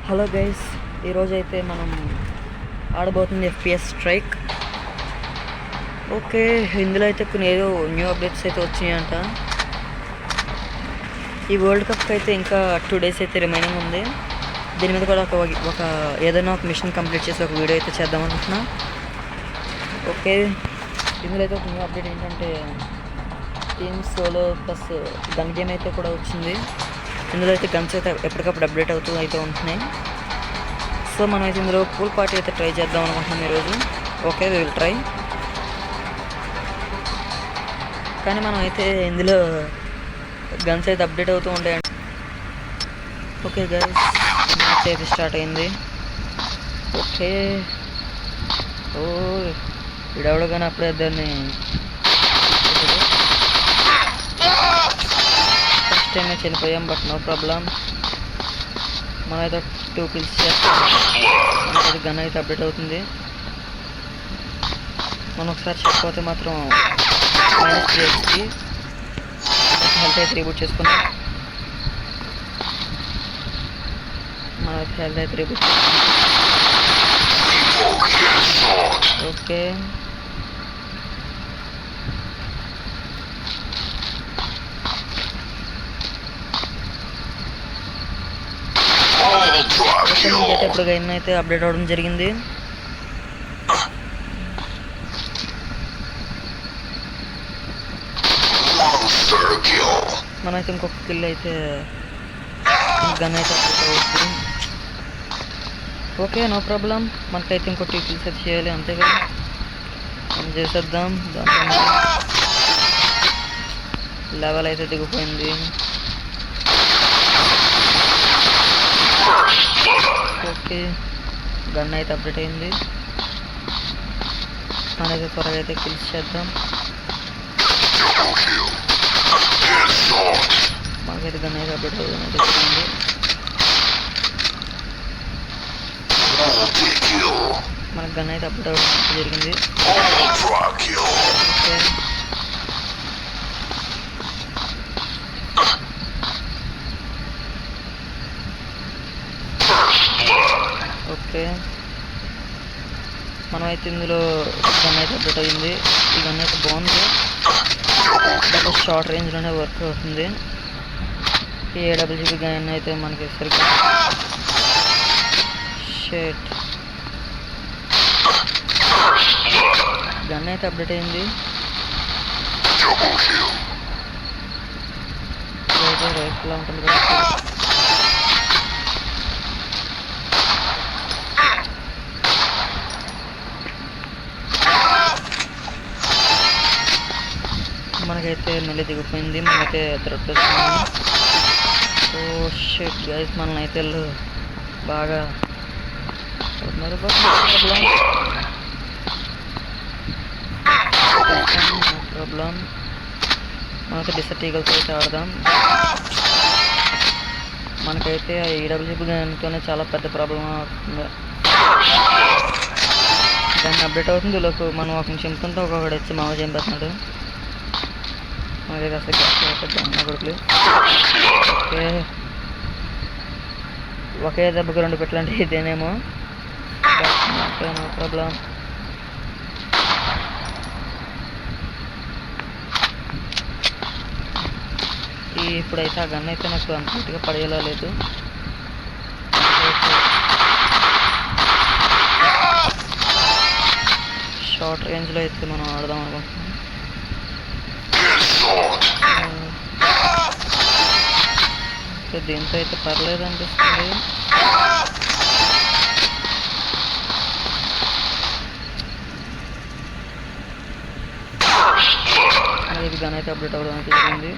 Hello guys, ఈరోజు అయితే మనం ఆడబోతుంది FPS స్ట్రైక్. ఓకే, ఇందులో అయితే కొన్ని ఏదో న్యూ అప్డేట్స్ అయితే వచ్చినాయంట. ఈ వరల్డ్ కప్కి అయితే ఇంకా 2 days అయితే రిమైనింగ్ ఉంది. దీని మీద కూడా ఒక ఏదైనా ఒక మిషన్ కంప్లీట్ చేసి ఒక వీడియో అయితే చేద్దాం అనుకుంటున్నా. ఓకే, ఇందులో అయితే ఒక న్యూ అప్డేట్ ఏంటంటే team solo plus gun game అయితే కూడా వచ్చింది. ఇందులో అయితే గన్స్ అయితే ఎప్పటికప్పుడు అప్డేట్ అవుతూ అయితే ఉంటున్నాయి. సో మనం అయితే ఇందులో పూల్ పార్టీ అయితే ట్రై చేద్దాం అనుకుంటున్నాం ఈరోజు. Okay, we will try. కానీ మనం అయితే ఇందులో గన్స్ అయితే అప్డేట్ అవుతూ ఉంటాయండి. ఓకే గైస్, మ్యాచ్ అయితే స్టార్ట్ అయింది. ఓకే, ఓ వీడెవడో కానీ అప్పుడే దాన్ని ఫస్ట్ టైమే చనిపోయాం, బట్ నో ప్రాబ్లం. మనమైతే 2 kills చేస్తాం. మనకైతే గన్ అయితే అప్డేట్ అవుతుంది. మనం ఒకసారి చెప్పకపోతే మాత్రం -3 హెల్త్ అయితే రీబూట్ చేసుకుందాం. మనమైతే హెల్త్ అయితే రీబూట్ ఓకే. ఇప్పుడు గైన్ అయితే అప్డేట్ అవ్వడం జరిగింది. మనమైతే ఇంకొక కిల్ అయితే గన్ అయితే అప్డేట్ అవుతుంది. Okay, no problem. మనకైతే ఇంకో 2 kills అయితే చేయాలి, అంతేగా మనం చేసేద్దాం. దాంట్లో లెవెల్ అయితే దిగిపోయింది. ఓకే, గన్ అయితే అప్డేట్ అయింది. మనైతే త్వరగా అయితే కిల్స్ చేద్దాం. మనకైతే గన్ అయితే అప్డేట్ అవుతుంది. మనకు గన్ అయితే అప్డేట్ అవ్వడం జరిగింది. ఓకే, మనమైతే ఇందులో గన్ అయితే అప్డేట్ అయ్యింది. ఈ గన్ అయితే బాగుంది, బట్ షార్ట్ రేంజ్లోనే వర్క్ అవుతుంది. ఈ AWP గన్ అయితే మనకి సరిగ్గా షేట్ గన్ అయితే అప్డేట్ అయింది. రైఫ్లా ఉంటుంది కదా. మనకైతే మళ్ళీ దిగిపోయింది. మనమైతే థ్రెట్ వస్తున్నాము. ఓ షిట్ గైస్, మనల్ని అయితే బాగా ప్రాబ్లం. మనమైతే డిసర్ట్ ఈగల్స్ అయితే ఆడదాం. మనకైతే ఆ AWP గన్తోనే చాలా పెద్ద ప్రాబ్లం అవుతుంది. దాన్ని అప్డేట్ అవుతుంది. లోపు మనం ఒక చింపుతుంటే ఒక్కొక్కడు వచ్చి మామ చంపేస్తున్నాడు. మనకైతే అసలు కొడుకులు. ఓకే, ఒకే దెబ్బకి 2 పెట్టాలంటే ఇదేనేమో. No problem. ఇప్పుడైతే ఆ గన్ అయితే నాకు కంప్లీట్గా పడేలా లేదు. షార్ట్ రేంజ్లో అయితే మనం ఆడదాం అనుకుంటున్నాం. దీంతో అయితే పర్లేదు అనిపిస్తుంది. ఇది గన్ అయితే అప్డేట్ అవ్వడం అయితే జరిగింది.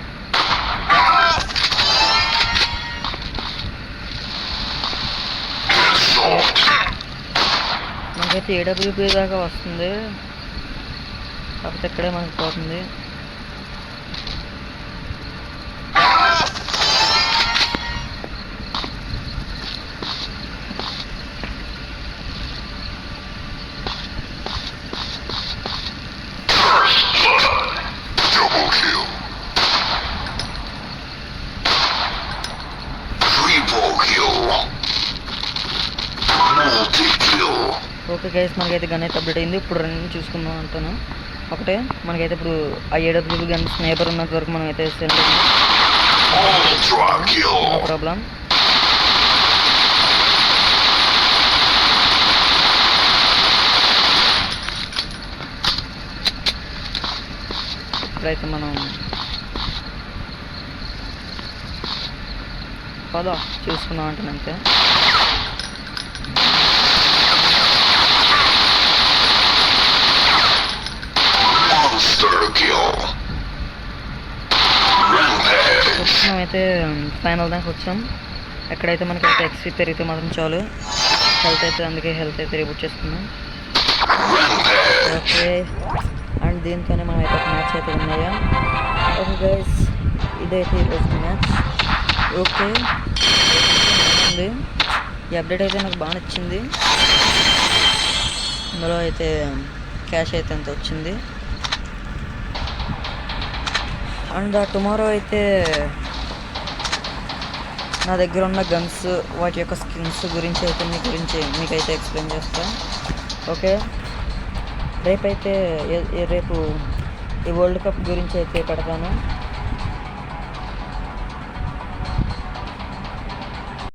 మనకైతే AWP దాకా వస్తుంది, కాకపోతే ఇక్కడే మనకి పోతుంది. ఓకే గైస్, మనకైతే గన్ అయితే అప్డేట్ అయింది. ఇప్పుడు రన్నింగ్ చూసుకుందాం అంటాను. ఒకటే మనకైతే ఇప్పుడు ఆ ఏడబ్ల్యూ గన్ స్నేపర్ ఉన్నంత వరకు మనం అయితే నో ప్రాబ్లం. ఇప్పుడైతే మనం పదా చూసుకుందాం అంటాను అంతే. మేమైతే ఫైనల్ దాకా వచ్చాం. ఎక్కడైతే మనకైతే ఎక్స్పీ పెరిగితే మాత్రం చాలు. హెల్త్ అయితే అందుకే హెల్త్ అయితే రిబూట్ చేసుకున్నాం. ఓకే, అండ్ దీంతోనే మనం అయితే ఒక మ్యాచ్ అయితే ఉన్నాయా. ఓకే గైస్, ఇదైతే ఈరోజు మ్యాచ్. ఓకే, ఉంది ఈ అప్డేట్ అయితే నాకు బాగా నచ్చింది. ఇందులో అయితే క్యాష్ అయితే ఎంత వచ్చింది. అండ్ టుమారో అయితే నా దగ్గర ఉన్న గన్స్ వాటి యొక్క స్కిన్స్ గురించి అయితే మీకైతే ఎక్స్ప్లెయిన్ చేస్తాను. ఓకే, రేపైతే రేపు ఈ వరల్డ్ కప్ గురించి అయితే పెడతాను.